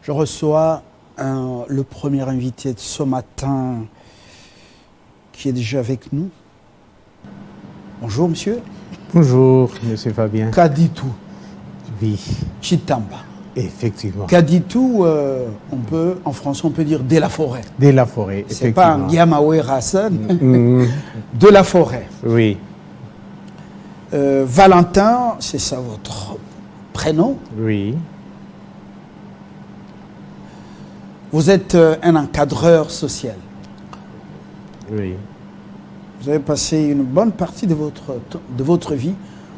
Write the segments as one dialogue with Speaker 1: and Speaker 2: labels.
Speaker 1: Je reçois le premier invité de ce matin qui est déjà avec nous. Bonjour monsieur.
Speaker 2: Bonjour monsieur Fabien.
Speaker 1: Kaditu.
Speaker 2: Oui.
Speaker 1: Chitamba.
Speaker 2: Effectivement.
Speaker 1: Kaditu, en français on peut dire de la forêt.
Speaker 2: De la forêt, effectivement.
Speaker 1: C'est pas un Yamawe Hassan. De la forêt.
Speaker 2: Oui.
Speaker 1: Valentin, c'est ça votre prénom?
Speaker 2: Oui.
Speaker 1: Vous êtes un encadreur social.
Speaker 2: Oui.
Speaker 1: Vous avez passé une bonne partie de votre vie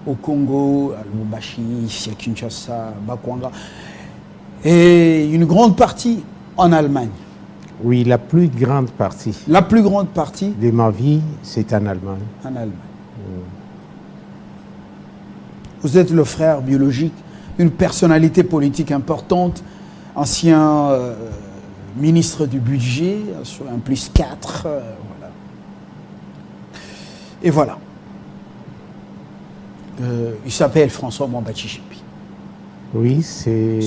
Speaker 1: au Congo, à Lubumbashi, ici à Kinshasa, Bakwanga, et une grande partie en Allemagne.
Speaker 2: Oui, la plus grande partie.
Speaker 1: La plus grande partie
Speaker 2: de ma vie, c'est en Allemagne.
Speaker 1: En Allemagne. Vous êtes le frère biologique d'une personnalité politique importante, ancien ministre du budget, sur un +4, voilà. Et voilà. Il s'appelle François Mwamba-Tshisekedi.
Speaker 2: Oui, c'est...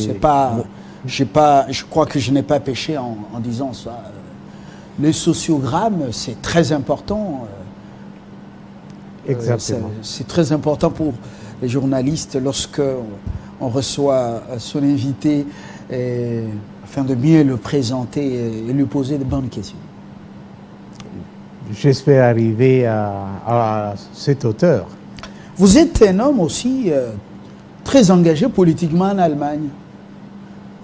Speaker 1: Je crois que je n'ai pas péché en disant ça. Le sociogramme, c'est très important.
Speaker 2: Exactement.
Speaker 1: C'est très important pour les journalistes lorsque on reçoit son invité afin de mieux le présenter et lui poser de bonnes questions.
Speaker 2: J'espère arriver à cette hauteur.
Speaker 1: Vous êtes un homme aussi très engagé politiquement en Allemagne.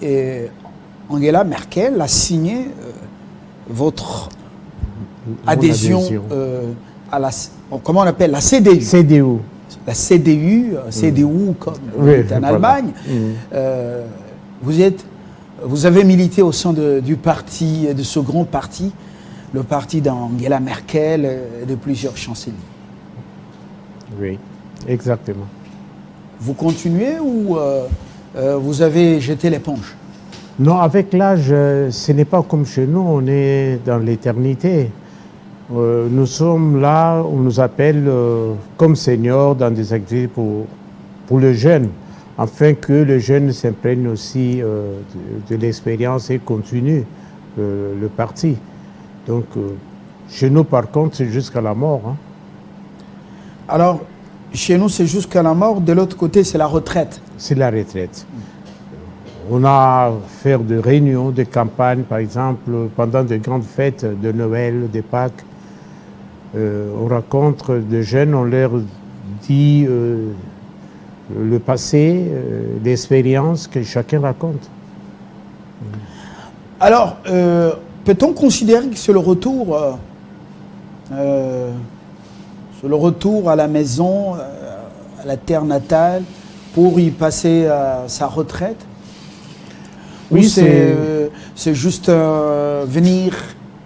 Speaker 1: Et Angela Merkel a signé votre adhésion à la... Comment on appelle? La CDU.
Speaker 2: CDU.
Speaker 1: La CDU, CDU comme en Allemagne. Vous avez milité au sein du parti, de ce grand parti, le parti d'Angela Merkel et de plusieurs chanceliers.
Speaker 2: Oui, exactement.
Speaker 1: Vous continuez ou vous avez jeté l'éponge?
Speaker 2: Non, avec l'âge, ce n'est pas comme chez nous, on est dans l'éternité. Nous sommes là, on nous appelle comme seniors dans des activités pour le jeune, afin que le jeune s'imprègne aussi de l'expérience et continue le parti. Donc, chez nous, par contre, c'est jusqu'à la mort. Hein.
Speaker 1: Alors, chez nous, c'est jusqu'à la mort. De l'autre côté, c'est la retraite.
Speaker 2: C'est la retraite. On a fait de réunions, de campagnes, par exemple, pendant de grandes fêtes de Noël, de Pâques. On rencontre des jeunes, on leur dit le passé, l'expérience que chacun raconte.
Speaker 1: Alors, peut-on considérer que c'est le retour, à la maison, à la terre natale, pour y passer sa retraite? Oui, c'est juste venir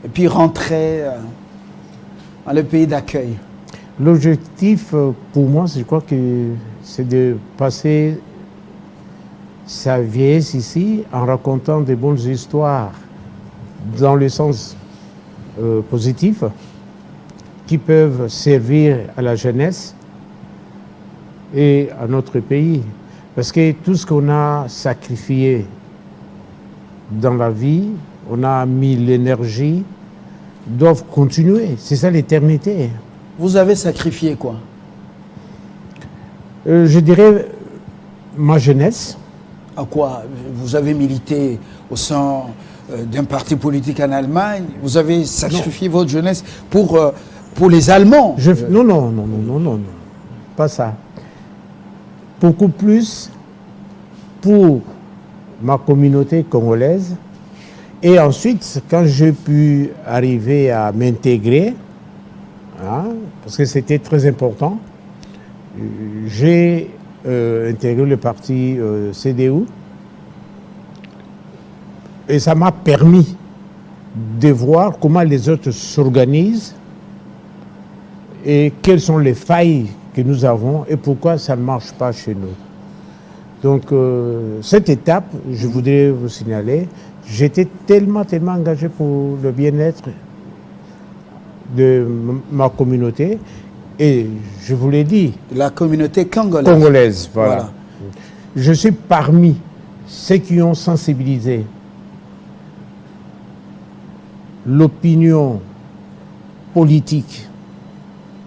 Speaker 1: et puis rentrer dans le pays d'accueil.
Speaker 2: L'objectif pour moi, je crois que c'est de passer sa vieillesse ici en racontant des bonnes histoires dans le sens positif qui peuvent servir à la jeunesse et à notre pays. Parce que tout ce qu'on a sacrifié dans la vie, on a mis l'énergie, doivent continuer. C'est ça l'éternité.
Speaker 1: Vous avez sacrifié quoi?
Speaker 2: Je dirais ma jeunesse.
Speaker 1: À quoi? Vous avez milité au sein d'un parti politique en Allemagne. Vous avez sacrifié votre jeunesse pour les Allemands.
Speaker 2: Non, pas ça. Beaucoup plus pour ma communauté congolaise. Et ensuite, quand j'ai pu arriver à m'intégrer, hein, parce que c'était très important, j'ai intégré le parti CDU et ça m'a permis de voir comment les autres s'organisent et quelles sont les failles que nous avons et pourquoi ça ne marche pas chez nous. Donc, cette étape, je voudrais vous signaler, j'étais tellement engagé pour le bien-être de ma communauté et je vous l'ai dit.
Speaker 1: La communauté congolaise.
Speaker 2: Congolaise, voilà. Je suis parmi ceux qui ont sensibilisé l'opinion politique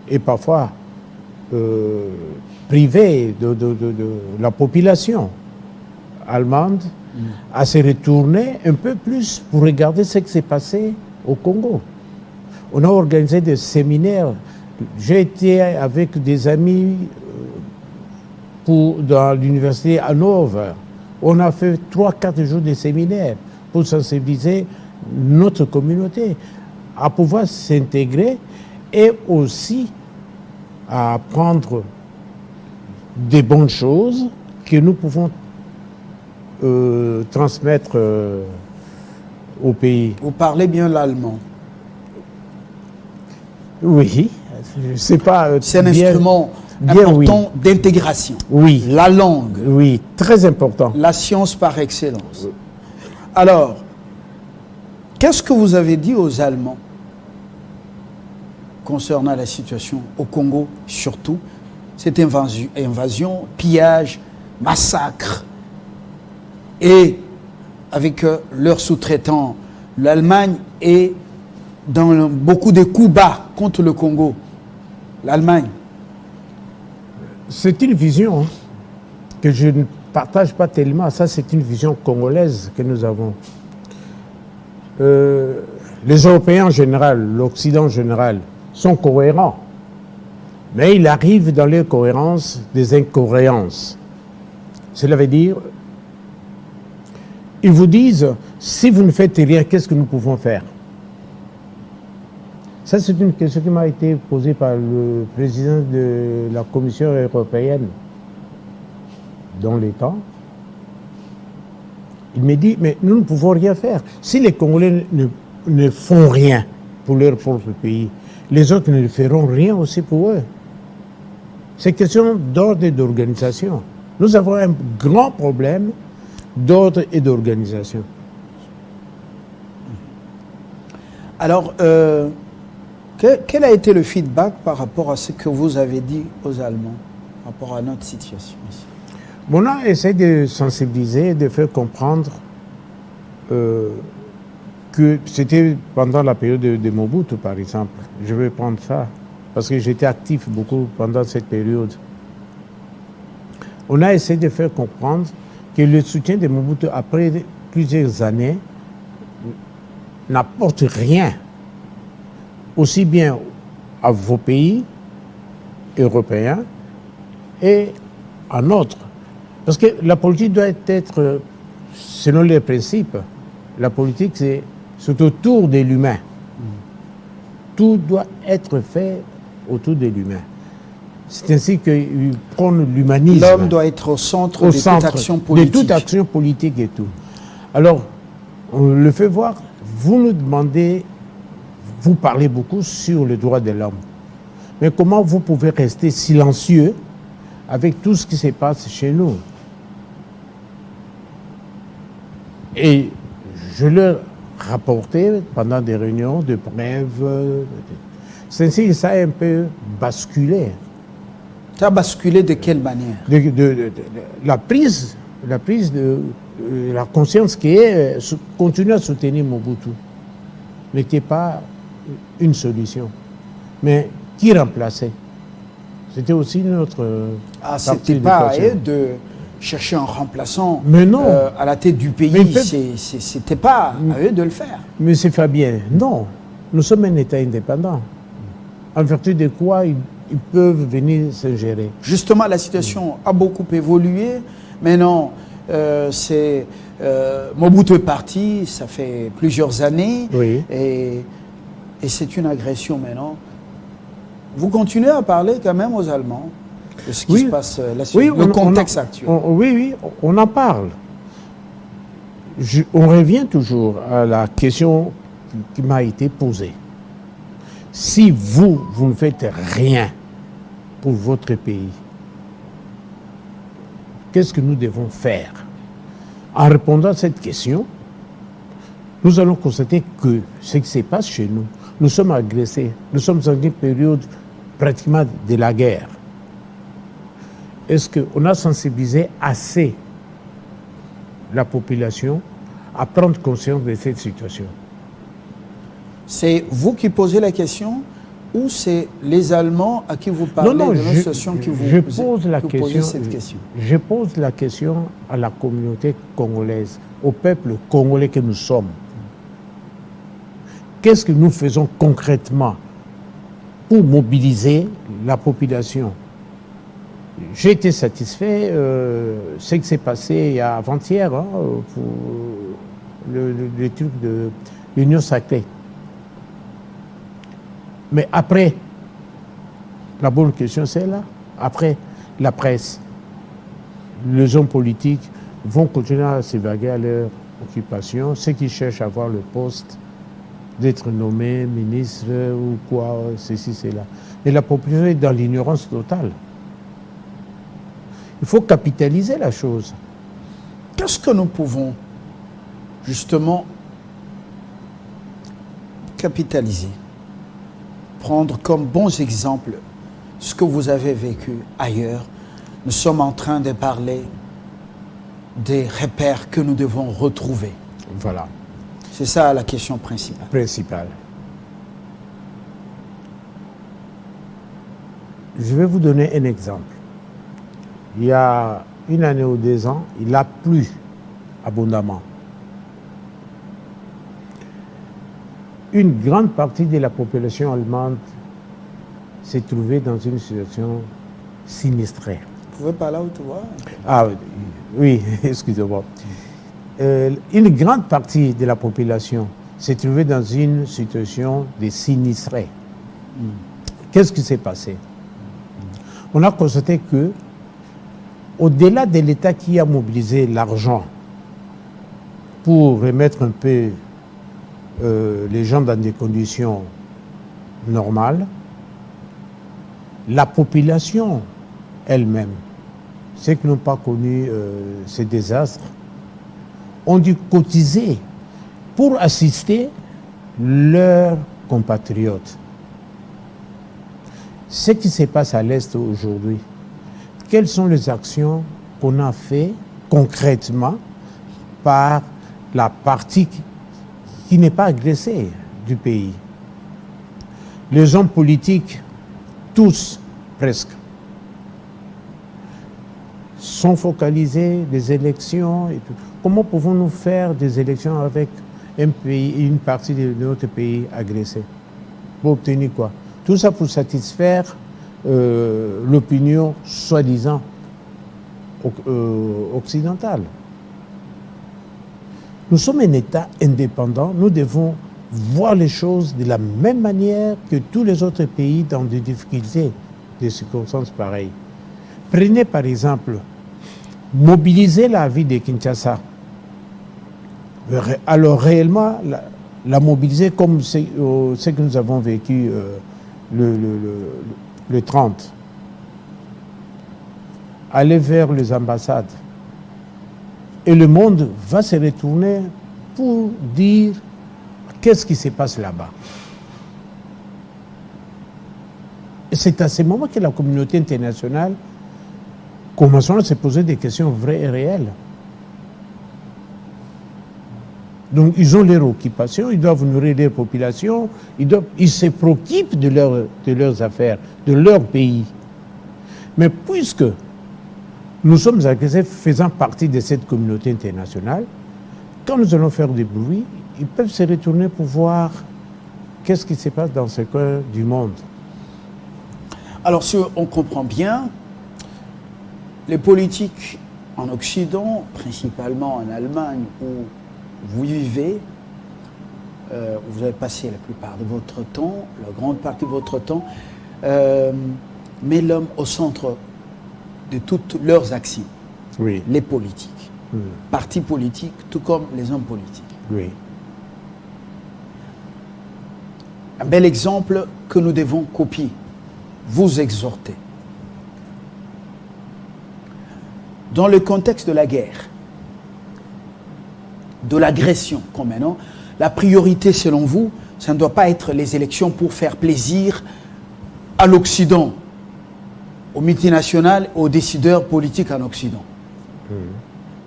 Speaker 2: et parfois privée de la population allemande à se retourner un peu plus pour regarder ce qui s'est passé au Congo. On a organisé des séminaires. J'ai été avec des amis dans l'université Hanovre. On a fait 3-4 jours de séminaires pour sensibiliser notre communauté à pouvoir s'intégrer et aussi à apprendre des bonnes choses que nous pouvons transmettre au pays.
Speaker 1: Vous parlez bien l'allemand.
Speaker 2: Oui, c'est pas.
Speaker 1: C'est un instrument important d'intégration.
Speaker 2: Oui.
Speaker 1: La langue.
Speaker 2: Oui, très important.
Speaker 1: La science par excellence. Alors, qu'est-ce que vous avez dit aux Allemands concernant la situation au Congo, surtout cette invasion, pillage, massacre, et avec leurs sous-traitants, l'Allemagne est dans beaucoup de coups bas contre le Congo. L'Allemagne.
Speaker 2: C'est une vision que je ne partage pas tellement. Ça, c'est une vision congolaise que nous avons. Les Européens en général, l'Occident en général, sont cohérents. Mais il arrive dans leur cohérence des incohérences. Cela veut dire, ils vous disent, si vous ne faites rien, qu'est-ce que nous pouvons faire? Ça, c'est une question qui m'a été posée par le président de la Commission européenne dans les temps. Il m'a dit, mais nous ne pouvons rien faire. Si les Congolais ne font rien pour leur propre pays, les autres ne feront rien aussi pour eux. C'est question d'ordre et d'organisation. Nous avons un grand problème d'ordre et d'organisation.
Speaker 1: Alors, quel a été le feedback par rapport à ce que vous avez dit aux Allemands, par rapport à notre situation ici?
Speaker 2: On a essayé de sensibiliser, de faire comprendre que c'était pendant la période de Mobutu, par exemple. Je vais prendre ça, parce que j'étais actif beaucoup pendant cette période. On a essayé de faire comprendre que le soutien de Mobutu, après plusieurs années, n'apporte rien, aussi bien à vos pays européens et à notre. Parce que la politique doit être, selon les principes, la politique c'est autour de l'humain. Tout doit être fait autour de l'humain. C'est ainsi qu'ils prônent l'humanisme.
Speaker 1: L'homme doit être au centre de toute action politique.
Speaker 2: De toute action politique et tout. Alors, on le fait voir, vous nous demandez, vous parlez beaucoup sur le droit de l'homme. Mais comment vous pouvez rester silencieux avec tout ce qui se passe chez nous? Et je leur rapportais pendant des réunions de brèves. C'est ainsi que ça a un peu basculé.
Speaker 1: Ça a basculé de quelle manière?
Speaker 2: La prise de la conscience qui est continuer à soutenir Mobutu n'était pas une solution, mais qui remplaçait. C'était aussi notre.
Speaker 1: C'était pas à eux de chercher un remplaçant à la tête du pays. C'était pas à eux de le faire.
Speaker 2: Monsieur Fabien, non. Nous sommes un État indépendant. En vertu de quoi ils peuvent venir s'ingérer.
Speaker 1: Justement, la situation a beaucoup évolué. Maintenant, Mobutu est parti, ça fait plusieurs années.
Speaker 2: Oui.
Speaker 1: Et c'est une agression maintenant. Vous continuez à parler quand même aux Allemands de ce qui se passe, le contexte actuel.
Speaker 2: Oui, on en parle. On revient toujours à la question qui m'a été posée. Si vous ne faites rien pour votre pays, qu'est-ce que nous devons faire? En répondant à cette question, nous allons constater que ce qui se passe chez nous, nous sommes agressés, nous sommes dans une période pratiquement de la guerre. Est-ce qu'on a sensibilisé assez la population à prendre conscience de cette situation?
Speaker 1: C'est vous qui posez la question ou c'est les Allemands à qui vous parlez
Speaker 2: Non,
Speaker 1: de l'association qui vous
Speaker 2: pose la
Speaker 1: posez cette question?
Speaker 2: Je pose la question à la communauté congolaise, au peuple congolais que nous sommes. Qu'est-ce que nous faisons concrètement pour mobiliser la population? J'ai été satisfait ce qui s'est passé il y a avant-hier pour le truc de l'Union sacrée. Mais après, la bonne question c'est là, après la presse, les hommes politiques vont continuer à s'évaguer à leur occupation, ceux qui cherchent à avoir le poste d'être nommé ministre ou quoi, ceci, cela. Mais la population est dans l'ignorance totale. Il faut capitaliser la chose.
Speaker 1: Qu'est-ce que nous pouvons justement capitaliser? Prendre comme bons exemples ce que vous avez vécu ailleurs. Nous sommes en train de parler des repères que nous devons retrouver.
Speaker 2: Voilà.
Speaker 1: C'est ça la question principale.
Speaker 2: Je vais vous donner un exemple. Il y a une année ou 2 ans, il a plu abondamment. Une grande partie de la population allemande s'est trouvée dans une situation sinistrée.
Speaker 1: Vous pouvez parler où tu vois?
Speaker 2: Ah oui, excusez-moi. Une grande partie de la population s'est trouvée dans une situation de sinistré. Qu'est-ce qui s'est passé? On a constaté que, au-delà de l'État qui a mobilisé l'argent pour remettre un peu les gens dans des conditions normales, la population elle-même, ceux qui n'ont pas connu ces désastres, ont dû cotiser pour assister leurs compatriotes. Ce qui se passe à l'Est aujourd'hui, quelles sont les actions qu'on a faites concrètement par la partie qui n'est pas agressée du pays? Les hommes politiques, tous presque, sont focalisés des élections et tout. Comment pouvons-nous faire des élections avec un pays, une partie de notre pays agressé? Pour obtenir quoi? Tout ça pour satisfaire l'opinion soi-disant occidentale. Nous sommes un État indépendant, nous devons voir les choses de la même manière que tous les autres pays dans des difficultés, des circonstances pareilles. Prenez par exemple, mobiliser la ville de Kinshasa. Alors réellement, la mobiliser comme ce que nous avons vécu le 30. Aller vers les ambassades. Et le monde va se retourner pour dire qu'est-ce qui se passe là-bas. Et c'est à ce moment que la communauté internationale commence à se poser des questions vraies et réelles. Donc ils ont leur occupation, ils doivent nourrir leur population, ils se préoccupent de leurs affaires, de leur pays. Mais puisque nous sommes agressés faisant partie de cette communauté internationale, quand nous allons faire du bruit, ils peuvent se retourner pour voir qu'est-ce qui se passe dans ce coin du monde.
Speaker 1: Alors si on comprend bien, les politiques en Occident, principalement en Allemagne, où vous vivez, vous avez passé la plupart de votre temps, la grande partie de votre temps, met l'homme au centre de toutes leurs actions.
Speaker 2: Oui.
Speaker 1: Les politiques. Partis politiques, tout comme les hommes politiques.
Speaker 2: Oui.
Speaker 1: Un bel exemple que nous devons copier, vous exhorter. Dans le contexte de la guerre, de l'agression comme maintenant, la priorité selon vous, ça ne doit pas être les élections pour faire plaisir à l'Occident, aux multinationales, aux décideurs politiques en Occident.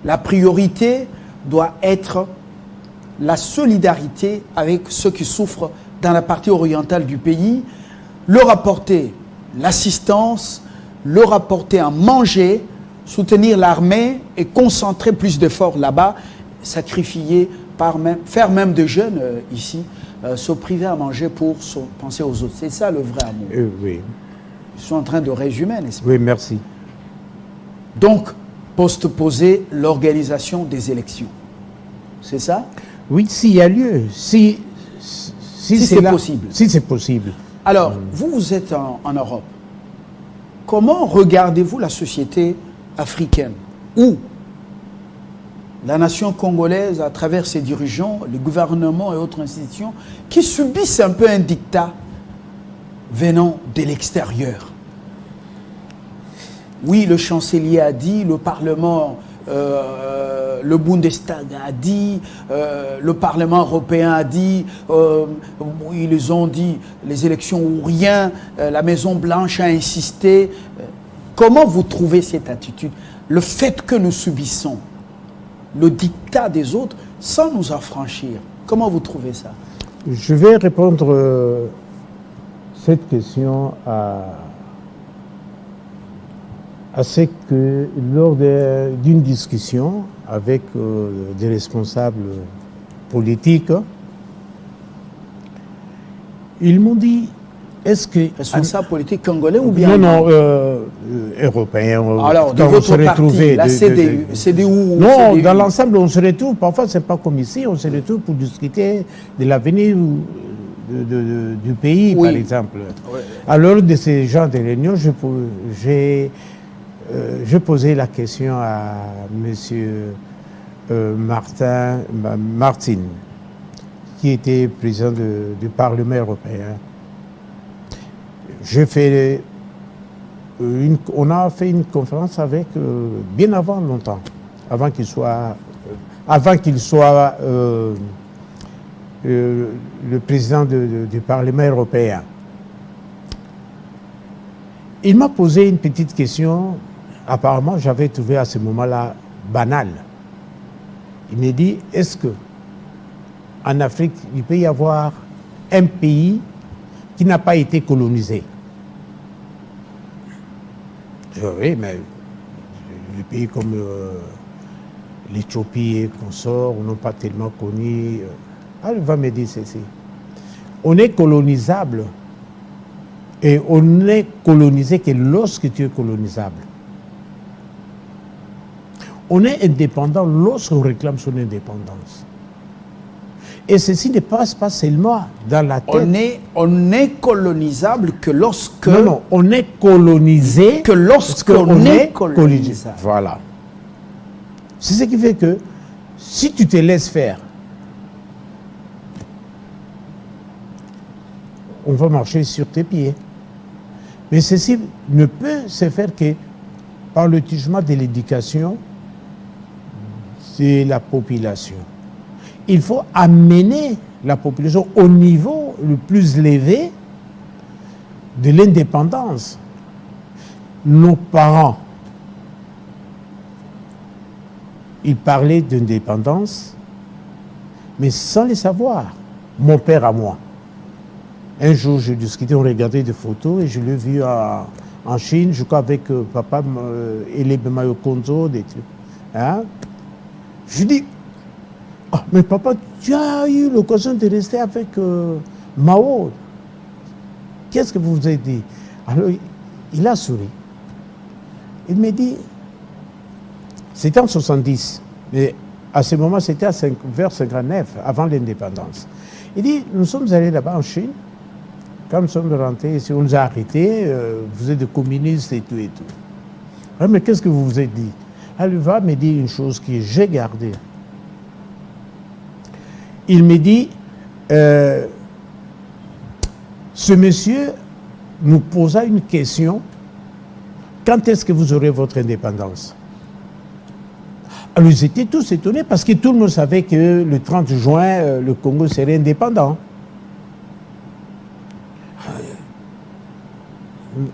Speaker 1: La priorité doit être la solidarité avec ceux qui souffrent dans la partie orientale du pays, leur apporter l'assistance, leur apporter à manger, soutenir l'armée et concentrer plus d'efforts là-bas, sacrifier, faire même des jeunes ici, se priver à manger pour penser aux autres. C'est ça le vrai amour.
Speaker 2: Oui.
Speaker 1: Ils sont en train de résumer, n'est-ce pas?
Speaker 2: Oui, merci.
Speaker 1: Donc, post-poser l'organisation des élections. C'est ça?
Speaker 2: Oui, s'il y a lieu. Si
Speaker 1: c'est possible.
Speaker 2: Si c'est possible.
Speaker 1: Alors, vous êtes en Europe. Comment regardez-vous la société africaine où la nation congolaise, à travers ses dirigeants, le gouvernement et autres institutions, qui subissent un peu un dictat venant de l'extérieur? Oui, le chancelier a dit, le Parlement, le Bundestag a dit, le Parlement européen a dit, ils ont dit les élections ou rien, la Maison Blanche a insisté. Comment vous trouvez cette attitude? Le fait que nous subissons le dictat des autres sans nous affranchir, comment vous trouvez ça?
Speaker 2: Je vais répondre cette question à ce que lors d'une discussion avec des responsables politiques, ils m'ont dit, est-ce que...
Speaker 1: Responsables politiques congolais ou bien...
Speaker 2: Non, européens.
Speaker 1: Alors, de votre parti, la CDU
Speaker 2: non, CDU. Dans l'ensemble, on se retrouve, parfois c'est pas comme ici, on se retrouve pour discuter de l'avenir du pays, oui, par exemple. Oui. À l'heure de ces genres de réunions, je posais la question à M. Martin, qui était président du Parlement européen. On a fait une conférence avec, bien avant longtemps, avant qu'il soit le président du Parlement européen. Il m'a posé une petite question. Apparemment, j'avais trouvé à ce moment-là banal. Il m'a dit, est-ce que en Afrique, il peut y avoir un pays qui n'a pas été colonisé? Oui, mais les pays comme l'Éthiopie et consorts, on n'a pas tellement connu. Alors, il va me dire ceci. On est colonisable et on n'est colonisé que lorsque tu es colonisable. On est indépendant lorsqu'on réclame son indépendance. Et ceci ne passe pas seulement dans la tête.
Speaker 1: On est colonisable que lorsque...
Speaker 2: Non, on est colonisé
Speaker 1: que lorsqu'on est colonisable.
Speaker 2: Voilà. C'est ce qui fait que si tu te laisses faire, on va marcher sur tes pieds. Mais ceci ne peut se faire que par le jugement de l'éducation de la population. Il faut amener la population au niveau le plus élevé de l'indépendance. Nos parents, ils parlaient d'indépendance, mais sans le savoir. Mon père à moi. Un jour, je discutais, on regardait des photos et je l'ai vu en Chine, je crois avec papa Elebe Mayokonzo, des trucs. Hein? Je dis, ah, mais papa, tu as eu l'occasion de rester avec Mao. Qu'est-ce que vous vous avez dit? Alors, il a souri. Il m'a dit, c'était en 70, mais à ce moment, c'était vers 59, avant l'indépendance. Il dit, nous sommes allés là-bas en Chine. Quand nous sommes rentrés ici, on nous a arrêtés, vous êtes des communistes et tout et tout. Ah, mais qu'est-ce que vous vous êtes dit? Elle va me dire une chose que j'ai gardée. Il me dit, ce monsieur nous posa une question, quand est-ce que vous aurez votre indépendance? Alors ils étaient tous étonnés parce que tout le monde savait que le 30 juin, le Congo serait indépendant.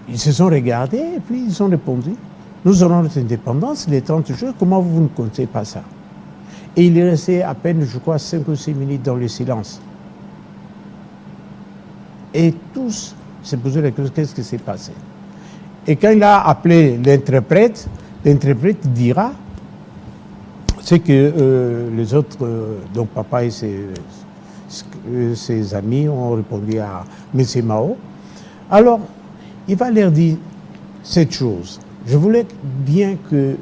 Speaker 2: Ils se sont regardés et puis ils ont répondu, nous aurons notre indépendance les 30 juin, comment vous ne comptez pas ça? Et il est resté à peine, je crois, 5 ou 6 minutes dans le silence. Et tous se posaient la question, qu'est-ce qui s'est passé? Et quand il a appelé l'interprète dira ce que les autres, donc papa et ses amis ont répondu à M. Mao. Alors, il va leur dire cette chose. Je voulais bien que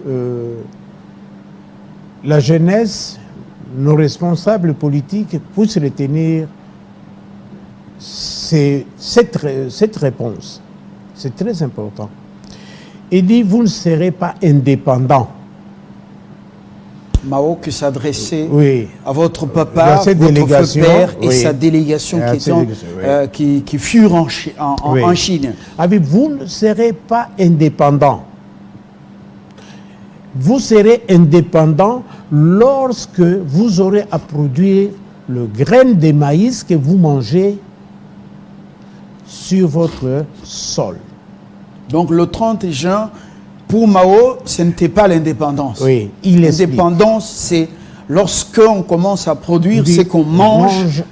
Speaker 2: la jeunesse, nos responsables politiques puissent retenir cette réponse. C'est très important. Il dit, vous ne serez pas indépendants.
Speaker 1: Mao qui s'adressait
Speaker 2: Oui.
Speaker 1: à votre papa,
Speaker 2: Cette
Speaker 1: votre
Speaker 2: délégation,
Speaker 1: père et
Speaker 2: oui.
Speaker 1: sa délégation qui furent en Chine.
Speaker 2: Vous ne serez pas indépendants. Vous serez indépendants lorsque vous aurez à produire le grain de maïs que vous mangez sur votre sol.
Speaker 1: Donc le 30 juin, pour Mao, ce n'était pas l'indépendance.
Speaker 2: Oui, il explique.
Speaker 1: L'indépendance, c'est lorsqu'on commence à produire ce qu'on mange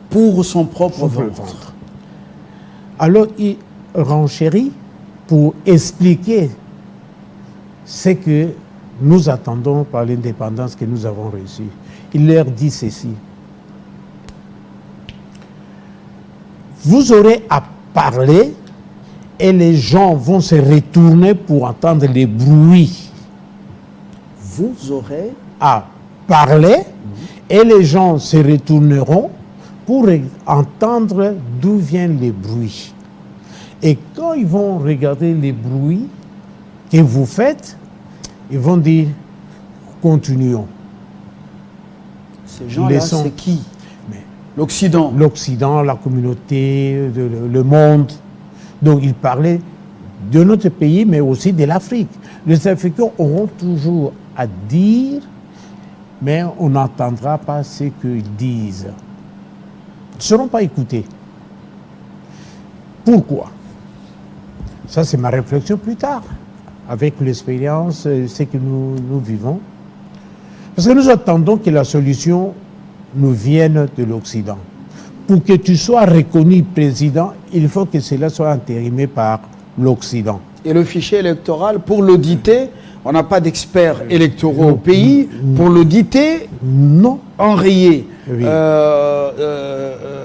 Speaker 1: pour son propre ventre.
Speaker 2: Alors, il renchérit pour expliquer ce que nous attendons par l'indépendance que nous avons reçue. Il leur dit ceci. Vous aurez à parler et les gens vont se retourner pour entendre les bruits.
Speaker 1: Vous aurez
Speaker 2: à parler et les gens se retourneront pour entendre d'où viennent les bruits. Et quand ils vont regarder les bruits que vous faites, ils vont dire, continuons.
Speaker 1: Ces gens-là, c'est qui? L'Occident.
Speaker 2: L'Occident, la communauté, le monde. Donc, il parlait de notre pays, mais aussi de l'Afrique. Les Africains auront toujours à dire, mais on n'entendra pas ce qu'ils disent. Ils ne seront pas écoutés. Pourquoi? Ça, c'est ma réflexion plus tard, avec l'expérience, ce que nous vivons. Parce que nous attendons que la solution nous vienne de l'Occident. Pour que tu sois reconnu président, il faut que cela soit intérimé par l'Occident.
Speaker 1: Et le fichier électoral, pour l'auditer, on n'a pas d'experts électoraux au pays. Pour l'auditer,
Speaker 2: non,
Speaker 1: enrayer
Speaker 2: oui.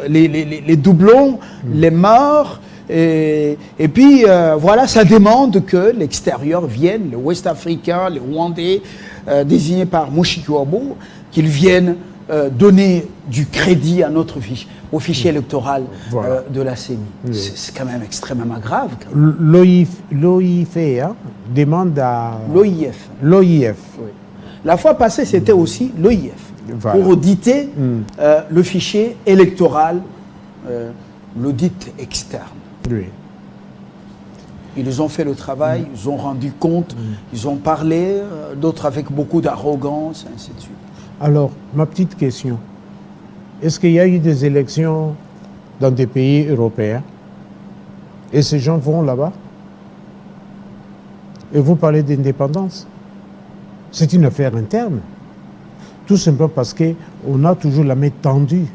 Speaker 1: Les doublons, les morts. Et puis, voilà, ça demande que l'extérieur vienne, les Ouest-Africains, les Rwandais, désignés par Mushikiwabo, qu'ils viennent donner du crédit à notre fichier, au fichier électoral de la CENI. Oui. C'est quand même extrêmement grave.
Speaker 2: L'OIF demande à...
Speaker 1: L'OIF.
Speaker 2: L'OIF.
Speaker 1: Oui. La fois passée, c'était aussi l'OIF, pour auditer le fichier électoral, l'audit externe.
Speaker 2: Oui.
Speaker 1: Ils ont fait le travail, ils ont rendu compte, ils ont parlé, d'autres avec beaucoup d'arrogance, ainsi de suite.
Speaker 2: Alors, ma petite question, est-ce qu'il y a eu des élections dans des pays européens et ces gens vont là-bas et vous parlez d'indépendance? C'est une affaire interne. Tout simplement parce qu'on a toujours la main tendue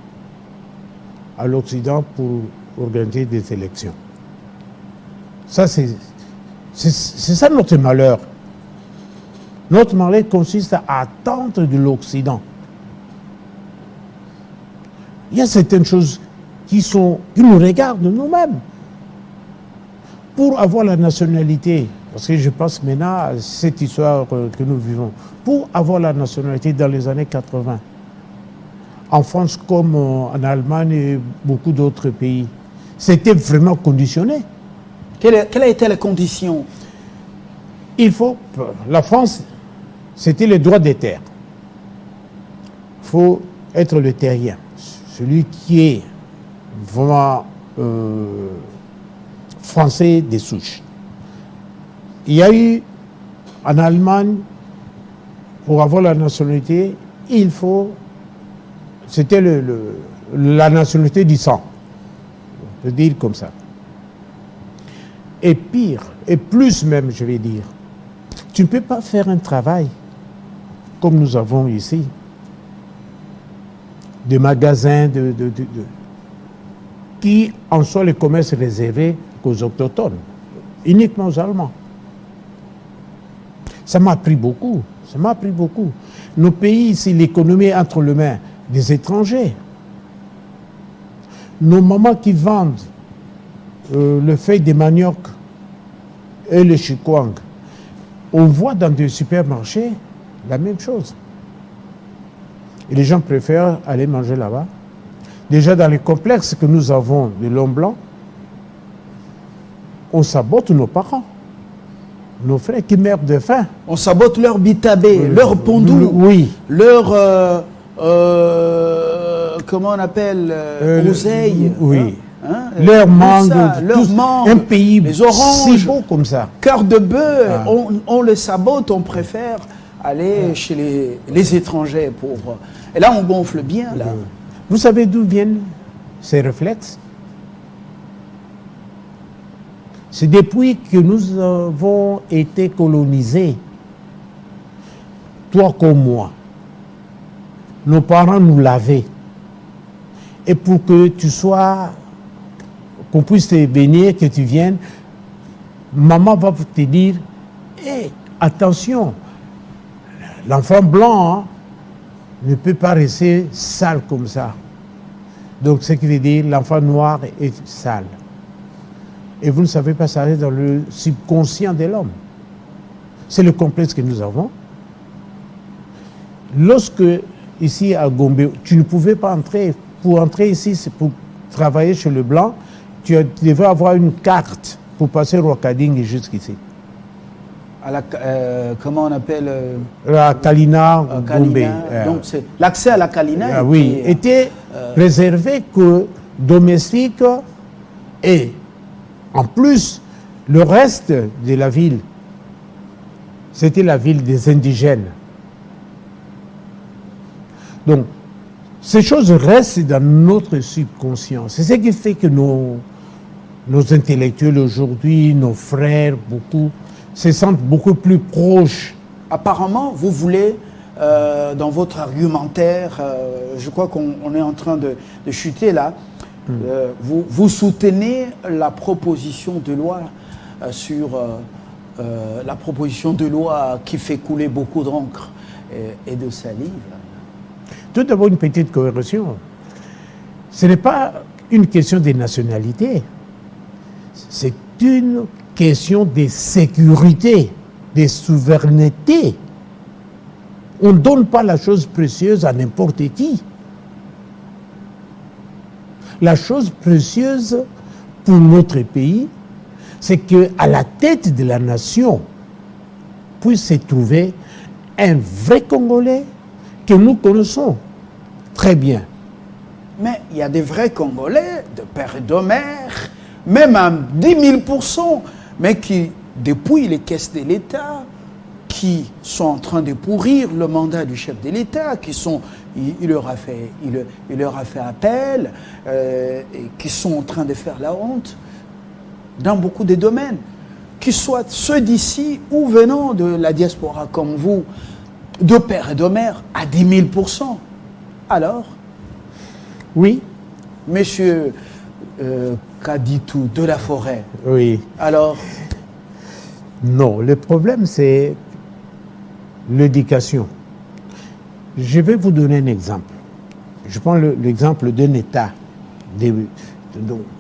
Speaker 2: à l'Occident pour organiser des élections. Ça, c'est ça notre malheur. Notre malheur consiste à attendre de l'Occident. Il y a certaines choses qui nous regardent nous-mêmes. Pour avoir la nationalité, parce que je pense maintenant à cette histoire que nous vivons, pour avoir la nationalité dans les années 80, en France comme en Allemagne et beaucoup d'autres pays, c'était vraiment conditionné.
Speaker 1: Quelle a été la condition?
Speaker 2: La France, c'était le droit des terres. Il faut être le terrien, celui qui est vraiment français des souches. Il y a eu en Allemagne, pour avoir la nationalité, c'était la nationalité du sang, on peut dire comme ça. Et pire, et plus même, je vais dire, tu ne peux pas faire un travail comme nous avons ici, de magasins, qui en soit le commerce réservé qu'aux autochtones, uniquement aux Allemands. Ça m'a appris beaucoup. Ça m'a appris beaucoup. Nos pays, ici, l'économie est entre les mains des étrangers. Nos mamans qui vendent le feuille de manioc et le chikwang, on voit dans des supermarchés la même chose. Et les gens préfèrent aller manger là-bas. Déjà dans les complexes que nous avons de l'homme blanc, on sabote nos parents, nos frères qui meurent de faim.
Speaker 1: On sabote leur bitabé, leur pondou,
Speaker 2: oui.
Speaker 1: leur, comment on appelle, oseille.
Speaker 2: Oui.
Speaker 1: Hein,
Speaker 2: leur mangue,
Speaker 1: leur mangue,
Speaker 2: un pays
Speaker 1: les oranges,
Speaker 2: si beau comme ça.
Speaker 1: Cœur de bœuf, on le sabote, on préfère aller chez les étrangers pour... Et là, on gonfle bien, là.
Speaker 2: Vous savez d'où viennent ces réflexes? C'est depuis que nous avons été colonisés, toi comme moi. Nos parents nous lavaient. Et pour que tu sois, qu'on puisse te bénir, que tu viennes, maman va te dire, hey, attention, l'enfant blanc hein, ne peut pas rester sale comme ça. Donc, ce qui veut dire l'enfant noir est sale. Et vous ne savez pas, ça reste dans le subconscient de l'homme. C'est le complexe que nous avons. Lorsque, ici à Gombe, tu ne pouvais pas entrer, pour entrer ici, c'est pour travailler chez le blanc, tu devais avoir une carte pour passer Rwakading jusqu'ici.
Speaker 1: À la, comment on appelle
Speaker 2: La Kalina, Gombe.
Speaker 1: Donc, c'est l'accès à la Kalina
Speaker 2: était réservé qu'aux domestiques et en plus, le reste de la ville, c'était la ville des indigènes. Donc, ces choses restent dans notre subconscient. C'est ce qui fait que nos intellectuels aujourd'hui, nos frères, beaucoup, se sentent beaucoup plus proches.
Speaker 1: Apparemment, vous voulez, dans votre argumentaire, je crois qu'on est en train de chuter là, vous soutenez la proposition de loi sur la proposition de loi qui fait couler beaucoup d'encre et de salive.
Speaker 2: Tout d'abord, une petite correction. Ce n'est pas une question de nationalité. C'est une question de sécurité, de souveraineté. On ne donne pas la chose précieuse à n'importe qui. La chose précieuse pour notre pays, c'est qu'à la tête de la nation puisse se trouver un vrai Congolais que nous connaissons très bien.
Speaker 1: Mais il y a des vrais Congolais, de père et de mère, même à 10 000%, mais qui dépouillent les caisses de l'État, qui sont en train de pourrir le mandat du chef de l'État, il leur a fait appel, et qui sont en train de faire la honte dans beaucoup de domaines, qu'ils soient ceux d'ici ou venant de la diaspora comme vous, de père et de mère, à 10 000%. Alors,
Speaker 2: oui,
Speaker 1: monsieur Kaditou de la Forêt,
Speaker 2: oui.
Speaker 1: Alors,
Speaker 2: non, le problème c'est l'éducation. Je vais vous donner un exemple. Je prends l'exemple d'un État.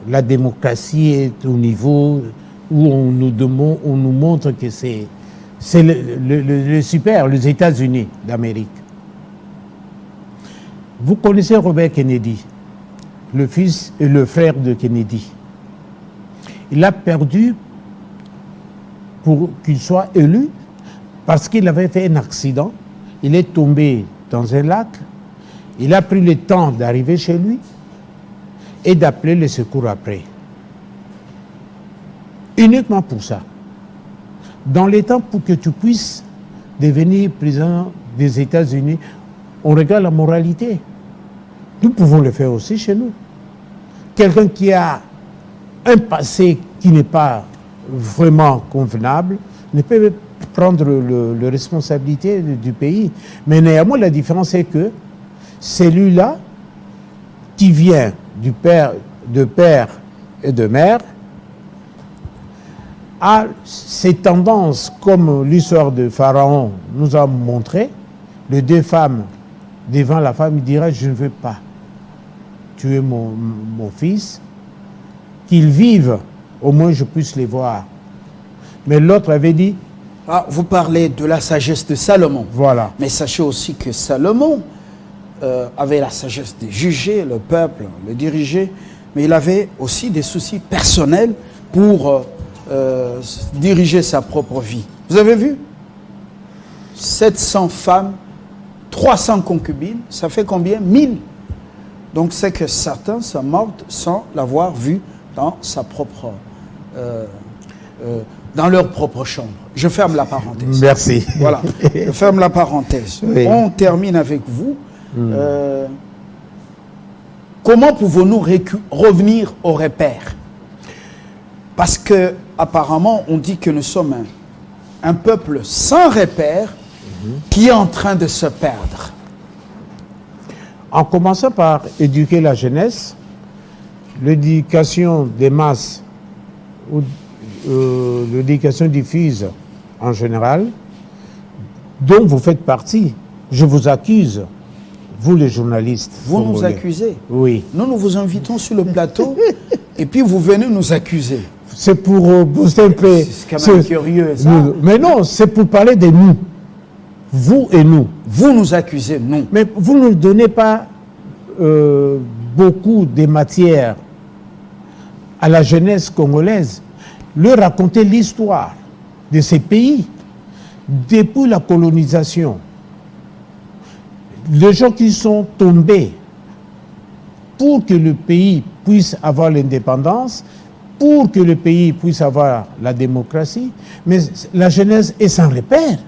Speaker 2: La démocratie est au niveau où on nous montre que c'est le super, les États-Unis d'Amérique. Vous connaissez Robert Kennedy, le fils et le frère de Kennedy. Il a perdu pour qu'il soit élu parce qu'il avait fait un accident. Il est tombé dans un lac. Il a pris le temps d'arriver chez lui et d'appeler les secours après. Uniquement pour ça. Dans les temps, pour que tu puisses devenir président des États-Unis, on regarde la moralité. Nous pouvons le faire aussi chez nous. Quelqu'un qui a un passé qui n'est pas vraiment convenable ne peut prendre la responsabilité du pays. Mais néanmoins, la différence est que celui-là qui vient du père de père et de mère, a ces tendances, comme l'histoire de Pharaon nous a montré, les deux femmes devant la femme, il dira, je ne veux pas tuer mon fils, qu'ils vivent, au moins je puisse les voir. Mais l'autre avait dit...
Speaker 1: Ah, vous parlez de la sagesse de Salomon.
Speaker 2: Voilà.
Speaker 1: Mais sachez aussi que Salomon avait la sagesse de juger le peuple, le diriger, mais il avait aussi des soucis personnels pour diriger sa propre vie. Vous avez vu 700 femmes, 300 concubines, ça fait combien? 1000. Donc c'est que certains sont morts sans l'avoir vu dans sa propre, dans leur propre chambre. Je ferme la parenthèse.
Speaker 2: Merci.
Speaker 1: Voilà, je ferme la parenthèse. Oui. On termine avec vous. Comment pouvons-nous revenir au repère? Parce que apparemment, on dit que nous sommes un peuple sans repère qui est en train de se perdre.
Speaker 2: En commençant par éduquer la jeunesse, l'éducation des masses ou l'éducation diffuse en général, dont vous faites partie. Je vous accuse, vous les journalistes.
Speaker 1: Vous nous accusez?
Speaker 2: Oui.
Speaker 1: Nous vous invitons sur le plateau et puis vous venez nous accuser.
Speaker 2: C'est pour booster un peu.
Speaker 1: C'est quand même curieux, ça.
Speaker 2: Mais non, c'est pour parler de nous. Vous et nous.
Speaker 1: Vous nous accusez, nous.
Speaker 2: Mais vous ne donnez pas beaucoup de matière à la jeunesse congolaise. Leur raconter l'histoire de ces pays depuis la colonisation. Les gens qui sont tombés pour que le pays puisse avoir l'indépendance, pour que le pays puisse avoir la démocratie, mais la jeunesse est sans repère.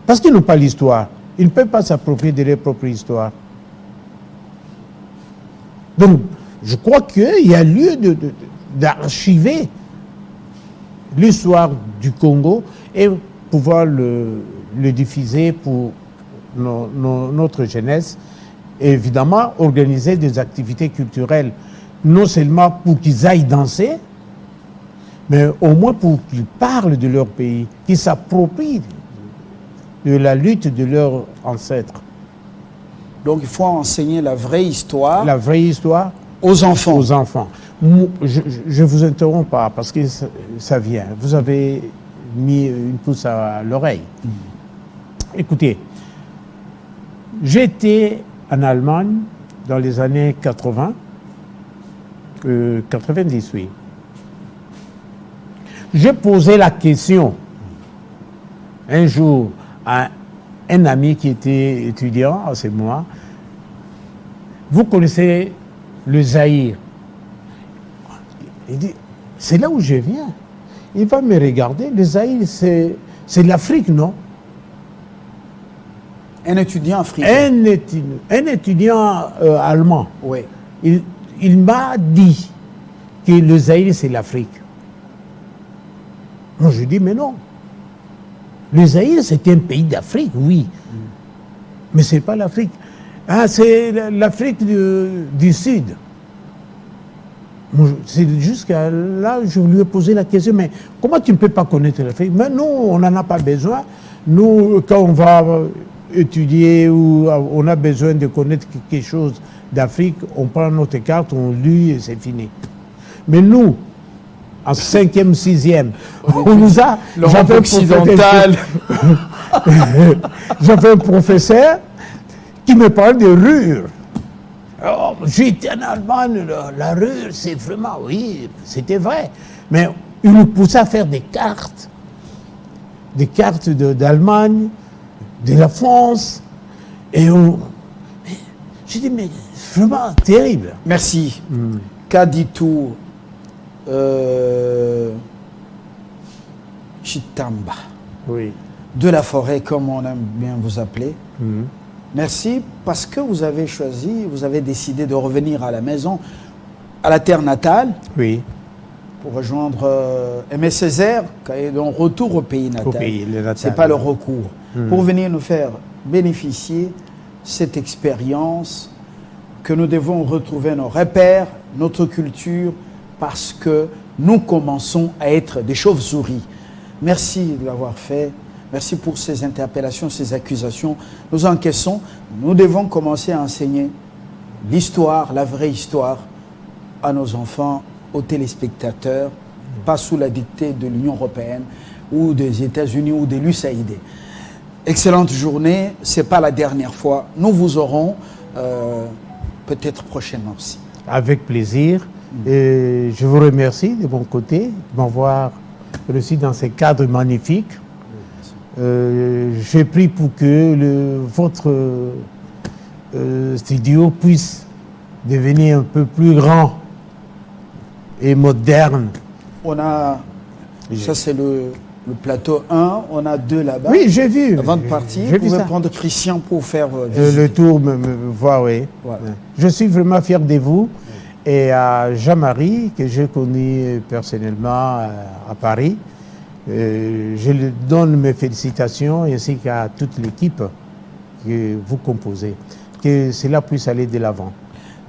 Speaker 2: Parce qu'ils n'ont pas l'histoire. Ils ne peuvent pas s'approprier de leur propre histoire. Donc, je crois qu'il y a lieu d'archiver l'histoire du Congo et pouvoir le diffuser pour notre jeunesse. Et évidemment, organiser des activités culturelles, non seulement pour qu'ils aillent danser, mais au moins pour qu'ils parlent de leur pays, qu'ils s'approprient de la lutte de leurs ancêtres.
Speaker 1: Donc il faut enseigner la vraie histoire.
Speaker 2: La vraie histoire
Speaker 1: aux enfants.
Speaker 2: Aux enfants. Je vous interromps pas parce que ça vient. Vous avez mis une pouce à l'oreille. Écoutez, j'étais en Allemagne dans les années 80, 90, oui. J'ai posé la question un jour à un ami qui était étudiant à ce moment. Vous connaissez le Zaïre? Il dit, c'est là où je viens. Il va me regarder. Le Zaïre, c'est l'Afrique, non?
Speaker 1: Un étudiant africain.
Speaker 2: Un étudiant allemand.
Speaker 1: Oui.
Speaker 2: Il m'a dit que le Zaïre, c'est l'Afrique. Moi, je dis, mais non. Le Zaïre, c'est un pays d'Afrique, oui. Mais ce n'est pas l'Afrique. Ah, c'est l'Afrique du Sud. C'est jusqu'à là, je lui ai posé la question, mais comment tu ne peux pas connaître l'Afrique? Mais nous, on n'en a pas besoin. Nous, quand on va étudier ou on a besoin de connaître quelque chose d'Afrique, on prend notre carte, on lit et c'est fini. Mais nous, en 5e, 6e, on nous a...
Speaker 1: L'Europe occidentale.
Speaker 2: J'avais un professeur qui me parle de rure. Oh, j'étais en Allemagne, la rure, c'est vraiment, oui, c'était vrai. Mais il nous poussait à faire des cartes d'Allemagne, de la France. Et j'ai dit, mais vraiment terrible.
Speaker 1: Merci. Kaditou Chitamba.
Speaker 2: Oui.
Speaker 1: De la forêt, comme on aime bien vous appeler. Merci parce que vous avez choisi, vous avez décidé de revenir à la maison, à la terre natale.
Speaker 2: Oui.
Speaker 1: Pour rejoindre Aimé Césaire, qui est donc retour au pays natal.
Speaker 2: Au pays natal.
Speaker 1: Ce n'est pas le recours. Pour venir nous faire bénéficier cette expérience que nous devons retrouver nos repères, notre culture, parce que nous commençons à être des chauves-souris. Merci de l'avoir fait. Merci pour ces interpellations, ces accusations. Nous encaissons. Nous devons commencer à enseigner l'histoire, la vraie histoire, à nos enfants, aux téléspectateurs, pas sous la dictée de l'Union européenne ou des États-Unis ou de l'USAID. Excellente journée. Ce n'est pas la dernière fois. Nous vous aurons peut-être prochainement aussi.
Speaker 2: Avec plaisir. Et je vous remercie de mon côté de m'avoir reçu dans ces cadres magnifiques. J'ai pris pour que votre studio puisse devenir un peu plus grand et moderne.
Speaker 1: On a, ça c'est le plateau 1, on a 2 là-bas.
Speaker 2: Oui, j'ai vu.
Speaker 1: Avant de partir, vous pouvez prendre Christian pour faire
Speaker 2: le tour, me voir, oui. Voilà. Je suis vraiment fier de vous. Et à Jean-Marie, que j'ai connu personnellement à Paris, je lui donne mes félicitations ainsi qu'à toute l'équipe que vous composez. Que cela puisse aller de l'avant.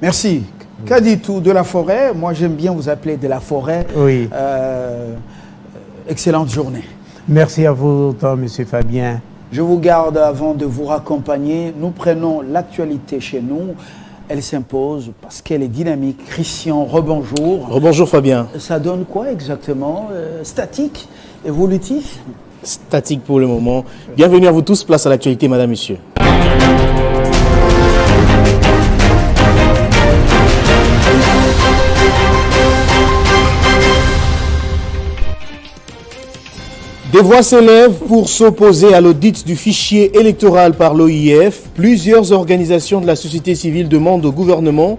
Speaker 1: Merci. Kaditou de la Forêt, moi j'aime bien vous appeler de la Forêt.
Speaker 2: Oui.
Speaker 1: Excellente journée.
Speaker 2: Merci à vous autant, M. Fabien.
Speaker 1: Je vous garde avant de vous raccompagner. Nous prenons l'actualité chez nous. Elle s'impose parce qu'elle est dynamique. Christian, rebonjour.
Speaker 3: Rebonjour Fabien.
Speaker 1: Ça donne quoi exactement? Statique? Évolutif?
Speaker 3: Statique pour le moment. Bienvenue à vous tous. Place à l'actualité, madame, monsieur. Des voix s'élèvent pour s'opposer à l'audit du fichier électoral par l'OIF. Plusieurs organisations de la société civile demandent au gouvernement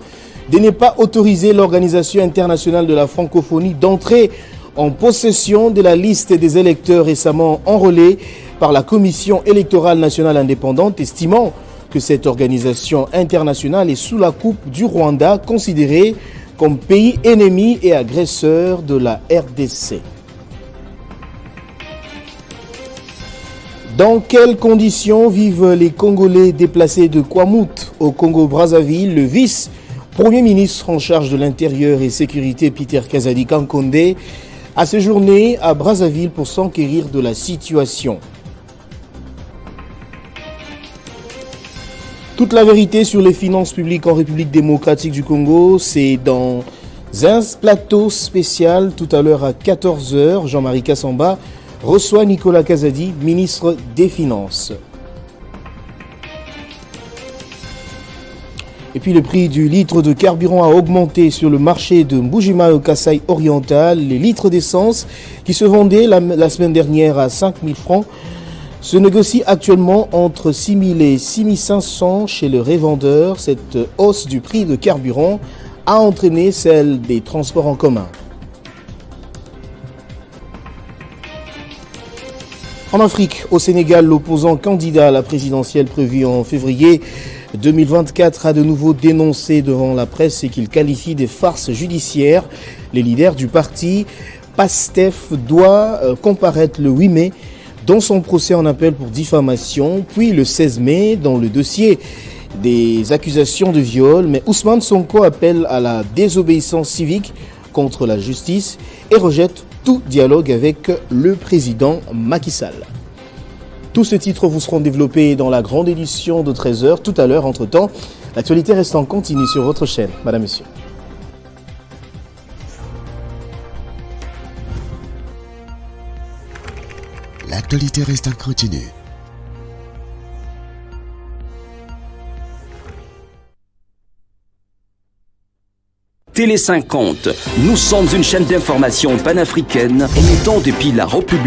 Speaker 3: de ne pas autoriser l'Organisation internationale de la francophonie d'entrer en possession de la liste des électeurs récemment enrôlés par la Commission électorale nationale indépendante, estimant que cette organisation internationale est sous la coupe du Rwanda, considéré comme pays ennemi et agresseur de la RDC. Dans quelles conditions vivent les Congolais déplacés de Kwamouth au Congo-Brazzaville? Le vice-premier ministre en charge de l'Intérieur et Sécurité, Peter Kazadi Kankonde, a séjourné à Brazzaville pour s'enquérir de la situation. Toute la vérité sur les finances publiques en République démocratique du Congo, c'est dans un plateau spécial tout à l'heure à 14h. Jean-Marie Kassamba reçoit Nicolas Kazadi, ministre des Finances. Et puis le prix du litre de carburant a augmenté sur le marché de Mbujima au Kasaï oriental. Les litres d'essence qui se vendaient la semaine dernière à 5 000 francs se négocient actuellement entre 6 000 et 6 500 chez le revendeur. Cette hausse du prix de carburant a entraîné celle des transports en commun. En Afrique, au Sénégal, l'opposant candidat à la présidentielle prévue en février 2024 a de nouveau dénoncé devant la presse et qu'il qualifie des farces judiciaires. Les leaders du parti PASTEF doit comparaître le 8 mai dans son procès en appel pour diffamation, puis le 16 mai dans le dossier des accusations de viol. Mais Ousmane Sonko appelle à la désobéissance civique contre la justice et rejette tout dialogue avec le président Macky Sall. Tous ces titres vous seront développés dans la grande édition de 13h tout à l'heure. Entre-temps, l'actualité reste en continu sur votre chaîne. Madame, Monsieur.
Speaker 4: L'actualité reste en continu.
Speaker 5: Télé 50, nous sommes une chaîne d'information panafricaine émettant depuis la République